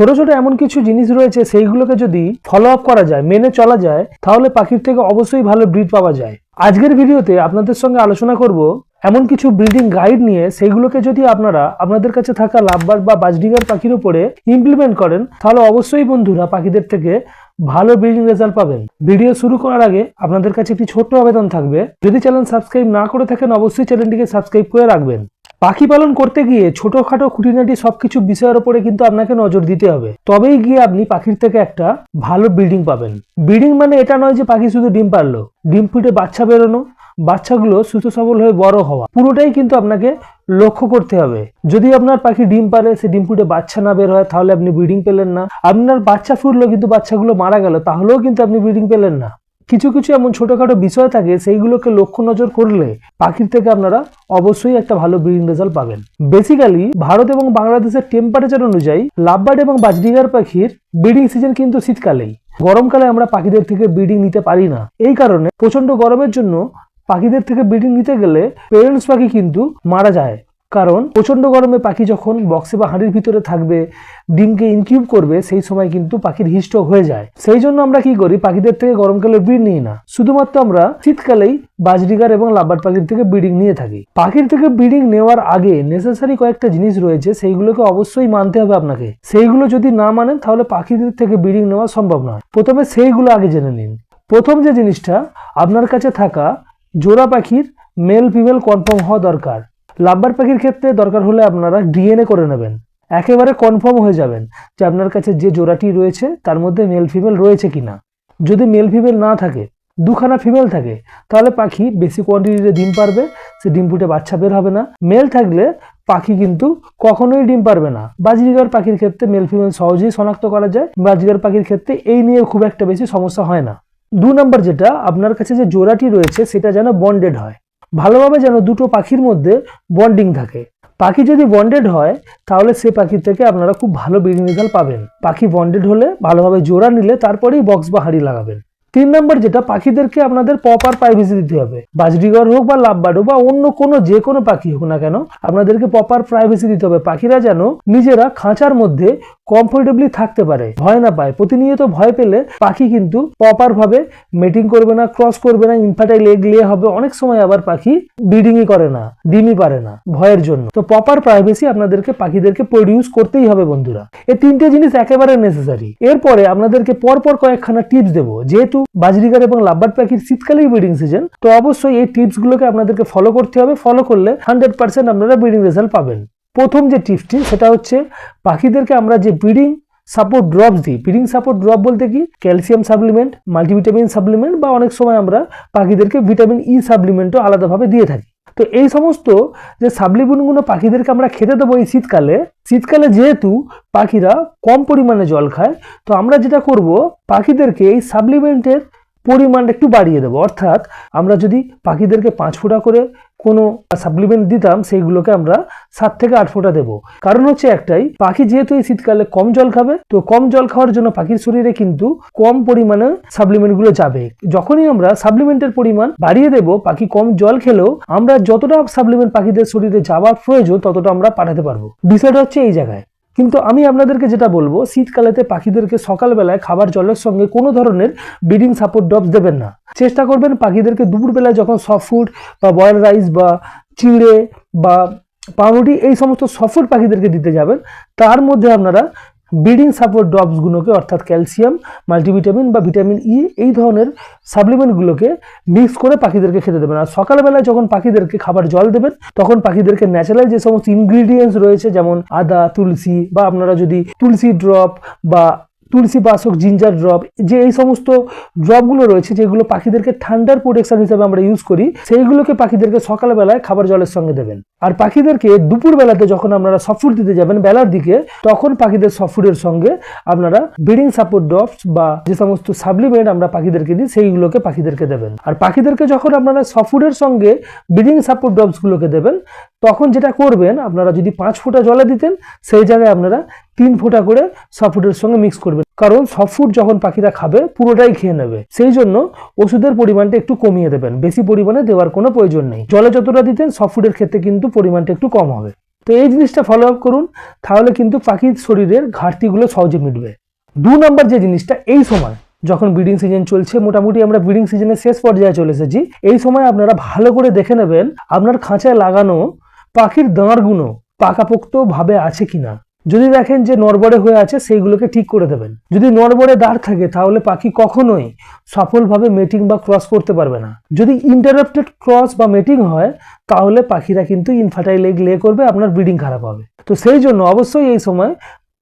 ছোট ছোট এমন কিছু জিনিস রয়েছে সেইগুলোকে যদি ফলো আপ করা যায়, মেনে চলা যায়, তাহলে পাখির থেকে অবশ্যই ভালো ব্রিড পাওয়া যায়। আজকের ভিডিওতে আপনাদের সঙ্গে আলোচনা করব এমন কিছু ব্রিডিং গাইড নিয়ে, সেইগুলোকে যদি আপনারা আপনাদের কাছে থাকা লাভবার্ড বা বাজরিগার পাখির উপরে ইমপ্লিমেন্ট করেন, তাহলে অবশ্যই বন্ধুরা পাখিদের থেকে ভালো ব্রিডিং রেজাল্ট পাবেন। ভিডিও শুরু করার আগে আপনাদের কাছে একটি ছোট্ট আবেদন থাকবে, যদি চ্যানেল সাবস্ক্রাইব না করে থাকেন অবশ্যই চ্যানেলটিকে সাবস্ক্রাইব করে রাখবেন। পাখি পালন করতে গিয়ে ছোটখাটো খুঁটিনাটি সবকিছু বিষয়ের উপরে কিন্তু আপনাকে নজর দিতে হবে, তবেই গিয়ে আপনি পাখির থেকে একটা ভালো ব্রিডিং পাবেন। ব্রিডিং মানে এটা নয় যে পাখি শুধু ডিম পারলো, ডিম ফুটে বাচ্চা বেরোনো, বাচ্চাগুলো সুস্থ সবল হয়ে বড় হওয়া, পুরোটাই কিন্তু আপনাকে লক্ষ্য করতে হবে। যদি আপনার পাখি ডিম পারে, সে ডিম ফুটে বাচ্চা না বের হয়, তাহলে আপনি ব্রিডিং পেলেন না। আপনার বাচ্চা ফুটলো কিন্তু বাচ্চাগুলো মারা গেল, তাহলেও কিন্তু আপনি ব্রিডিং পেলেন না। কিছু কিছু এমন ছোটখাটো বিষয় থাকে, সেইগুলোকে লক্ষ্য নজর করলে পাখির থেকে আপনারা অবশ্যই একটা ভালো ব্রিডিং রেজাল্ট পাবেন। বেসিক্যালি ভারত এবং বাংলাদেশের টেম্পারেচার অনুযায়ী লাভবার্ড এবং বাজরিগার পাখির ব্রিডিং সিজন কিন্তু শীতকালেই। গরমকালে আমরা পাখিদের থেকে ব্রিডিং নিতে পারি না। এই কারণে প্রচন্ড গরমের জন্য পাখিদের থেকে ব্রিডিং নিতে গেলে পেরেন্টস পাখি কিন্তু মারা যায়। কারণ প্রচন্ড গরমে পাখি যখন বক্সে বা হাঁড়ির ভিতরে থাকবে, ডিমকে ইনকিউব করবে, সেই সময় কিন্তু পাখির হিটস্ট্রোক হয়ে যায়। সেই জন্য আমরা কি করি, পাখিদের থেকে গরমকালে ব্রিড নিই না, শুধুমাত্র আমরা শীতকালেই বাজরিগার এবং লাভবার্ড পাখির থেকে ব্রিডিং নিয়ে থাকি। পাখির থেকে ব্রিডিং নেওয়ার আগে নেসেসারি কয়েকটা জিনিস রয়েছে, সেইগুলোকে অবশ্যই মানতে হবে আপনাকে। সেইগুলো যদি না মানেন তাহলে পাখিদের থেকে ব্রিডিং নেওয়া সম্ভব নয়। প্রথমে সেইগুলো আগে জেনে নিন। প্রথম যে জিনিসটা, আপনার কাছে থাকা জোড়া পাখির মেল ফিমেল কনফার্ম হওয়া দরকার। লাভবার্ড পাখির ক্ষেত্রে দরকার হলে আপনারা ডিএনএ করে নেবেন, একেবারে কনফার্ম হয়ে যাবেন যে আপনার কাছে যে জোড়াটি রয়েছে তার মধ্যে মেল ফিমেল রয়েছে কিনা। যদি মেল ফিমেল না থাকে, দুখানা ফিমেল থাকে, তাহলে পাখি বেশি কোয়ান্টিটিতে ডিম পারবে, সে ডিম ফুটে বাচ্চা বের হবে না। মেল থাকলে পাখি কিন্তু কখনোই ডিম পারবে না। বাজরিগার পাখির ক্ষেত্রে মেল ফিমেল সহজেই শনাক্ত করা যায়, বাজরিগার পাখির ক্ষেত্রে এই নিয়ে খুব একটা বেশি সমস্যা হয় না। 2 নম্বর যেটা, আপনার কাছে যে জোড়াটি রয়েছে সেটা যেন বন্ডেড হয়, ভালোভাবে যেন দুটো পাখির মধ্যে বন্ডিং থাকে। পাখি যদি বন্ডেড হয় তাহলে সে পাখির থেকে আপনারা খুব ভালো ব্রিডিং রেজাল্ট পাবেন। পাখি বন্ডেড হলে, ভালোভাবে জোড়া নিলে তারপরেই বক্স বা হাঁড়ি লাগাবেন। 3 নম্বর যেটা, পাখিদেরকে আপনাদের প্রপার প্রাইভেসি দিতে হবে। বাজরিগার হোক বা লাভবার্ড হোক বা অন্য কোনো যে কোনো পাখি হোক না কেন, আপনাদেরকে প্রপার প্রাইভেসি দিতে হবে। পাখিরা যেন নিজেরা খাঁচার মধ্যে কমফোর্টেবলি থাকতে পারে, ভয় না পায়। প্রতিনিয়ত ভয় পেলে পাখি কিন্তু প্রপার ভাবে মেটিং করবে না, ক্রস করবে না, ইনফার্টাইল এগ লে হবে। অনেক সময় আবার পাখি ব্রিডিংই করে না, ডিমই পারে না ভয়ের জন্য। তো প্রপার প্রাইভেসি আপনাদেরকে পাখিদেরকে প্রডিউস করতেই হবে বন্ধুরা। এই 3টে জিনিস একেবারে নেসেসারি। এরপরে আপনাদেরকে পরপর কয়েকখানা টিপস দেবো। যেহেতু বাজরিগার এবং লাভবার্ড পাখির শীতকালেই ব্রিডিং সিজন, তো অবশ্যই এই টিপস গুলোকে আপনাদেরকে ফলো করতে হবে। ফলো করলে 100% আপনারা ব্রিডিং রেজাল্ট পাবেন। প্রথম যে টিপসটি, সেটা হচ্ছে পাখিদেরকে আমরা যে ব্রিডিং সাপোর্ট ড্রপস দিই। ব্রিডিং সাপোর্ট ড্রপ বলতে কি, ক্যালসিয়াম সাপ্লিমেন্ট, মাল্টিভিটামিন সাপ্লিমেন্ট, বা অনেক সময় আমরা পাখিদেরকে ভিটামিন ই সাপ্লিমেন্টও আলাদাভাবে দিয়ে থাকি। তো এই সমস্ত যে সাপ্লিমেন্টগুলো পাখিদেরকে আমরা খেতে দেবো এই শীতকালে যেহেতু পাখিরা কম পরিমাণে জল খায়, তো আমরা যেটা করব, পাখিদেরকে এই সাপ্লিমেন্টের পরিমাণটা একটু বাড়িয়ে দেবো। অর্থাৎ আমরা যদি পাখিদেরকে 5 ফোঁটা করে কোনো সাপ্লিমেন্ট দিতাম, সেইগুলোকে আমরা 7 থেকে 8 ফোঁটা দেবো। কারণ হচ্ছে একটাই, পাখি যেহেতু এই শীতকালে কম জল খাবে, তো কম জল খাওয়ার জন্য পাখির শরীরে কিন্তু কম পরিমাণে সাপ্লিমেন্টগুলো যাবে। যখনই আমরা সাপ্লিমেন্টের পরিমাণ বাড়িয়ে দেব, পাখি কম জল খেলেও আমরা যতটা সাপ্লিমেন্ট পাখিদের শরীরে যাওয়ার প্রয়োজন ততটা আমরা পাঠাতে পারবো। বিষয়টা হচ্ছে এই জায়গায়। কিন্তু আমি আপনাদেরকে যেটা বলবো, শীতকালেতে পাখিদেরকে সকালবেলায় খাবার জলের সঙ্গে কোনো ধরনের ব্রিডিং সাপোর্ট ড্রপস দেবেন না। চেষ্টা করবেন পাখিদেরকে দুপুরবেলায় যখন সফট ফুড বা বয়েল রাইস বা চিড়ে বা পাউরুটি, এই সমস্ত সফট ফুড পাখিদেরকে দিতে যাবেন, তার মধ্যে আপনারা ব্রিডিং সাপোর্ট ড্রপসগুলোকে, অর্থাৎ ক্যালসিয়াম, মাল্টিভিটামিন বা ভিটামিন ই, এই ধরনের সাপ্লিমেন্টগুলোকে মিক্স করে পাখিদেরকে খেতে দেবেন। আর সকালবেলায় যখন পাখিদেরকে খাবার জল দেবেন, তখন পাখিদেরকে ন্যাচারাল যে সমস্ত ইনগ্রিডিয়েন্টস রয়েছে, যেমন আদা, তুলসী, বা আপনারা যদি তুলসী ড্রপ বা তুলসী বাসক জিঞ্জার ড্রপ, যে এই সমস্ত ড্রপগুলো রয়েছে যেগুলো পাখিদেরকে ঠান্ডার প্রোটেকশন হিসেবে আমরা ইউজ করি, সেইগুলোকে পাখিদেরকে সকালবেলায় খাবার জলের সঙ্গে দেবেন। আর পাখিদেরকে দুপুরবেলাতে যখন আপনারা সফট দিতে যাবেন বেলার দিকে, তখন পাখিদের সফটের সঙ্গে আপনারা ব্রিডিং সাপোর্ট ড্রপস বা যে সমস্ত সাপ্লিমেন্ট আমরা পাখিদেরকে দিই, সেইগুলোকে পাখিদেরকে দেবেন। আর পাখিদেরকে যখন আপনারা সফটের সঙ্গে ব্রিডিং সাপোর্ট ড্রপসগুলোকে দেবেন, তখন যেটা করবেন, আপনারা যদি 5 ফোঁটা জলে দিতেন, সেই জায়গায় আপনারা 3 ফোঁটা করে সফটের সঙ্গে মিক্স করবেন। কারণ সফট যখন পাখিরা খাবে পুরোটাই খেয়ে নেবে, সেই জন্য ওষুধের পরিমাণটা একটু কমিয়ে দেবেন। বেশি পরিমাণে দেওয়ার কোনো প্রয়োজন নেই। জলে যতটা দিতেন সফটের ক্ষেত্রে কিন্তু পরিমাণটা একটু কম হবে। তো এই জিনিসটা ফলো আপ করুন, তাহলে কিন্তু পাখির শরীরের ঘাটতিগুলো সহজে মিটবে। 2 নম্বর যে জিনিসটা, এই সময় যখন ব্রিডিং সিজন চলছে, মোটামুটি আমরা ব্রিডিং সিজনের শেষ পর্যায়ে চলে এসেছি, এই সময় আপনারা ভালো করে দেখে নেবেন আপনার খাঁচায় লাগানো পাখির দাঁড়গুলো পাকাপোক্ত ভাবে আছে কিনা। যদি দেখেন যে নড়বড়ে হয়ে আছে, সেইগুলোকে ঠিক করে দেবেন। যদি নড়বড়ে দাঁড় থাকে তাহলে পাখি কখনোই সফলভাবে মেটিং বা ক্রস করতে পারবে না। যদি ইন্টারাপ্টেড ক্রস বা মেটিং হয় তাহলে পাখিরা কিন্তু ইনফার্টাইল এগ লে করবে, আপনার ব্রিডিং খারাপ হবে। তো সেই জন্য অবশ্যই এই সময়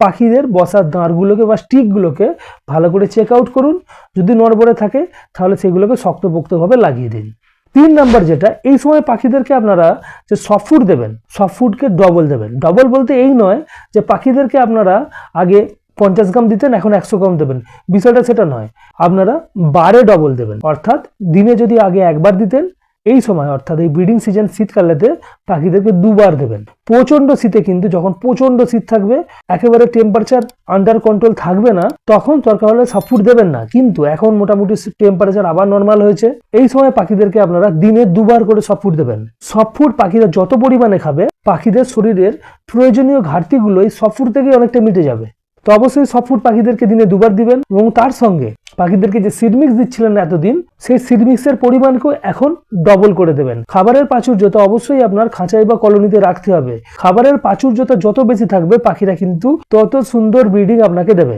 পাখিদের বসার দাঁড়গুলোকে বা স্টিকগুলোকে ভালো করে চেক আউট করুন। যদি নড়বড়ে থাকে তাহলে সেগুলোকে শক্তপোক্তভাবে লাগিয়ে দিন। 3 নম্বর যেটা, এই সময় পাখিদেরকে আপনারা যে সফট ফুড দেবেন, সফট ফুডকে ডবল দেবেন। ডবল বলতে এই নয় যে পাখিদেরকে আপনারা আগে 50 গ্রাম দিতেন এখন 100 গ্রাম দেবেন, বিষয়টা সেটা নয়। আপনারা বারে ডবল দেবেন, অর্থাৎ দিনে যদি আগে একবার দিতেন, এই সময় অর্থাৎ এই ব্রিডিং সিজন শীতকালেতে পাখিদেরকে 2 বার দেবেন। প্রচন্ড শীতে কিন্তু, যখন প্রচন্ড শীত থাকবে, একেবারে টেম্পারেচার আন্ডার কন্ট্রোল থাকবে না, তখন দরকার হলে সফট ফুড দেবেন না। কিন্তু এখন মোটামুটি টেম্পারেচার আবার নর্মাল হয়েছে, এই সময় পাখিদেরকে আপনারা দিনে 2 বার করে সফট ফুড দেবেন। সফট ফুড পাখিরা যত পরিমাণে খাবে, পাখিদের শরীরের প্রয়োজনীয় ঘাটতিগুলো এই সফট ফুড থেকে অনেকটা মিটে যাবে। তো অবশ্যই সফট ফুড পাখিদেরকে দিনে 2 বার দিবেন, এবং তার সঙ্গে পাখিদেরকে যে সিড মিক্স দিচ্ছিলেন এতদিন, সেই সিড মিক্সের পরিমাণকেও এখন ডবল করে দেবেন। খাবারের প্রাচুর্যতা অবশ্যই আপনার খাঁচায় বা কলোনিতে রাখতে হবে। খাবারের প্রাচুর্যতা যত বেশি থাকবে, পাখিরা কিন্তু তত সুন্দর ব্রিডিং আপনাকে দেবে।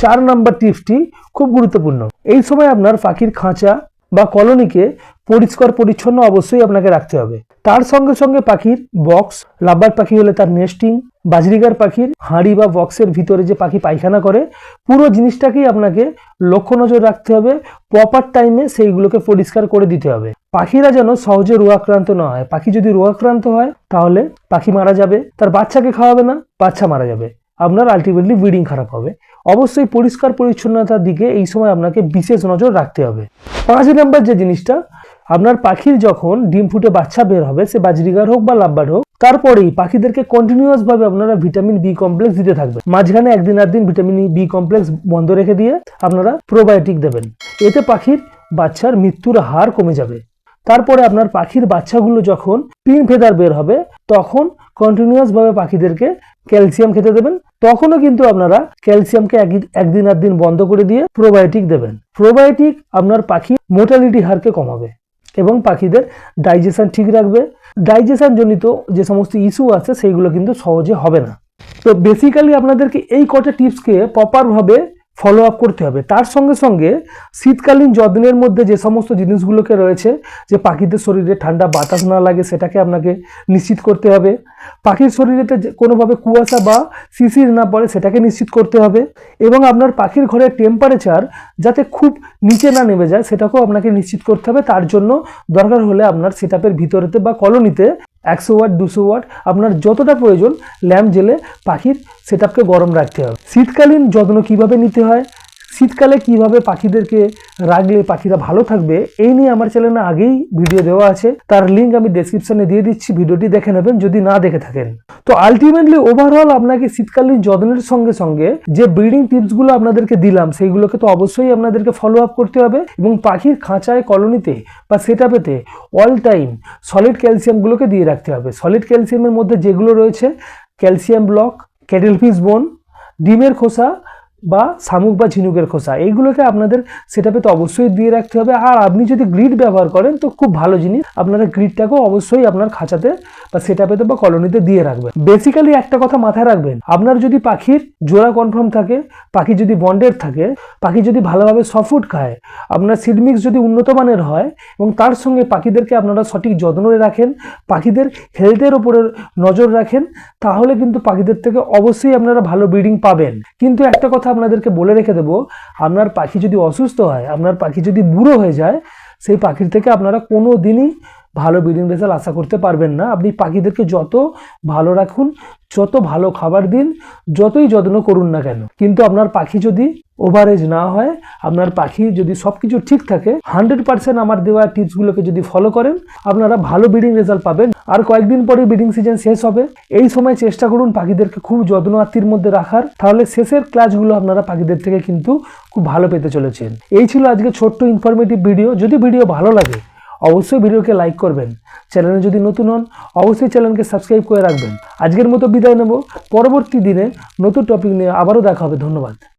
4 নম্বর টিপসটি খুব গুরুত্বপূর্ণ। এই সময় আপনার পাখির খাঁচা বা কলোনিকে পরিষ্কার পরিচ্ছন্ন অবশ্যই আপনাকে রাখতে হবে। তার সঙ্গে সঙ্গে পাখির বক্স, লাভবার্ড পাখি হলে তার নেস্টিং, বাজরিগার পাখির হাঁড়ি বা বক্সের ভিতরে যে পাখি পায়খানা করে, পুরো জিনিসটাকেই আপনাকে লক্ষ্য নজর রাখতে হবে। প্রপার টাইমে সেইগুলোকে পরিষ্কার করে দিতে হবে। পাখিরা যেন সহজে রোগাক্রান্ত না হয়। পাখি যদি রোগাক্রান্ত হয় তাহলে পাখি মারা যাবে, তার বাচ্চাকে খাওয়াবে না, বাচ্চা মারা যাবে, আপনার আলটিমেটলি ব্রিডিং খারাপ হবে। অবশ্যই পরিষ্কার পরিচ্ছন্নতার দিকে এই সময় আপনাকে বিশেষ নজর রাখতে হবে। 5 নম্বর যে জিনিসটা, আপনার পাখির যখন ডিম ফুটে বাচ্চা বের হবে, সে বাজরিগার হোক বা লাভবার্ড হোক, তারপরেই পাখিদেরকে কন্টিনিউয়াস ভাবে আপনারা ভিটামিন বি কমপ্লেক্স দিতে থাকবেন। মাঝখানে একদিন আধদিন ভিটামিন বি কমপ্লেক্স বন্ধ রেখে দিয়ে আপনারা প্রোবায়োটিক দেবেন। এতে পাখির বাচ্চার মৃত্যুর হার কমে যাবে। তারপরে আপনার পাখির বাচ্চাগুলো যখন পিন ফেদার বের হবে, তখন কন্টিনিউয়াস ভাবে পাখিদেরকে ক্যালসিয়াম খেতে দেবেন। তখনও কিন্তু আপনারা ক্যালসিয়ামকে একদিন আধদিন বন্ধ করে দিয়ে প্রোবায়োটিক দেবেন। প্রোবায়োটিক আপনার পাখির মোর্টালিটি হারকে কমাবে এবং পাখিদের ডাইজেশন ঠিক রাখবে। ডাইজেশন জনিত যে সমস্ত ইস্যু আছে সেইগুলো কিন্তু সহজে হবে না। তো বেসিক্যালি আপনাদেরকে এই কটা টিপসকে প্রপারভাবে ফলো আপ করতে হবে। তার সঙ্গে সঙ্গে শীতকালীন যত্নের মধ্যে যে সমস্ত জিনিসগুলোকে রয়েছে, যে পাখিদের শরীরে ঠান্ডা বাতাস না লাগে সেটাকে আপনাকে নিশ্চিত করতে হবে। পাখির শরীরেতে কোনোভাবে কুয়াশা বা শিশির না পড়ে সেটাকে নিশ্চিত করতে হবে, এবং আপনার পাখির ঘরের টেম্পারেচার যাতে খুব নিচে না নেমে যায় সেটাকেও আপনাকে নিশ্চিত করতে হবে। তার জন্য দরকার হলে আপনার সেটআপের ভিতরেতে বা কলোনিতে 100 ওয়াট 200 ওয়াট আপনার যতটা প্রয়োজন ল্যাম্প জেলে পাখির সেটআপকে গরম রাখতে হবে। শীতকালীন যত্ন কিভাবে নিতে হয়, শীতকালে কিভাবে পাখিদেরকে রাখলে পাখিরা ভালো থাকবে, এই নিয়ে আমার চ্যানেলে আগেই ভিডিও দেওয়া আছে, তার লিঙ্ক আমি ডেসক্রিপশনে দিয়ে দিচ্ছি, ভিডিওটি দেখে নেবেন যদি না দেখে থাকেন। তো আলটিমেটলি ওভারঅল আপনাকে শীতকালীন যত্নের সঙ্গে সঙ্গে যে ব্রিডিং টিপসগুলো আপনাদেরকে দিলাম সেইগুলোকে তো অবশ্যই আপনাদেরকে ফলো আপ করতে হবে, এবং পাখির খাঁচায় কলোনিতে বা সেটআপেতে অল টাইম সলিড ক্যালসিয়ামগুলোকে দিয়ে রাখতে হবে। সলিড ক্যালসিয়ামের মধ্যে যেগুলো রয়েছে, ক্যালসিয়াম ব্লক, ক্যাটেলফিশ বোন, ডিমের খোসা বা শামুক বা ঝিনুকের খোসা, এইগুলোকে আপনাদের সেটআপে তো অবশ্যই দিয়ে রাখতে হবে। আর আপনি যদি গ্রিড ব্যবহার করেন তো খুব ভালো জিনিস, আপনারা গ্রিডটাকেও অবশ্যই আপনার খাঁচাতে বা সেটআপেতে বা কলোনিতে দিয়ে রাখবেন। বেসিক্যালি একটা কথা মাথায় রাখবেন, আপনার যদি পাখির জোড়া কনফার্ম থাকে, পাখি যদি বন্ডেড থাকে, পাখি যদি ভালোভাবে সফট ফুড খায়, আপনার সিড মিক্স যদি উন্নত মানের হয়, এবং তার সঙ্গে পাখিদেরকে আপনারা সঠিক যত্ন রাখেন, পাখিদের হেলথের ওপরে নজর রাখেন, তাহলে কিন্তু পাখিদের থেকে অবশ্যই আপনারা ভালো ব্রিডিং পাবেন। কিন্তু একটা কথা আপনাদেরকে বলে রেখে দেবো, আপনার পাখি যদি অসুস্থ হয়, আপনার পাখি যদি বুড়ো হয়ে যায়, সেই পাখির থেকে আপনারা কোনো দিনই ভালো ব্রিডিং রেজাল্ট আশা করতে পারবেন না। আপনি পাখিদেরকে যত ভালো রাখুন, যত ভালো খাবার দিন, যতই যত্ন করুন না কেন, কিন্তু আপনার পাখি যদি ওভারেজ না হয়, আপনার পাখি যদি সব কিছু ঠিক থাকে, 100% আমার দেওয়া টিপসগুলোকে যদি ফলো করেন, আপনারা ভালো ব্রিডিং রেজাল্ট পাবেন। আর কয়েকদিন পরে ব্রিডিং সিজন শেষ হবে, এই সময় চেষ্টা করুন পাখিদেরকে খুব যত্ন আত্তির মধ্যে রাখার, তাহলে শেষের ক্লাসগুলো আপনারা পাখিদের থেকে কিন্তু খুব ভালো পেতে চলেছেন। এই ছিল আজকে ছোট্ট ইনফরমেটিভ ভিডিও। যদি ভিডিও ভালো লাগে অবশ্যই ভিডিওকে লাইক করবেন। চ্যানেলে যদি নতুন হন অবশ্যই চ্যানেলকে সাবস্ক্রাইব করে রাখবেন। আজকের মতো বিদায় নেব, পরবর্তী দিনে নতুন টপিক নিয়ে আবারও দেখা হবে। ধন্যবাদ।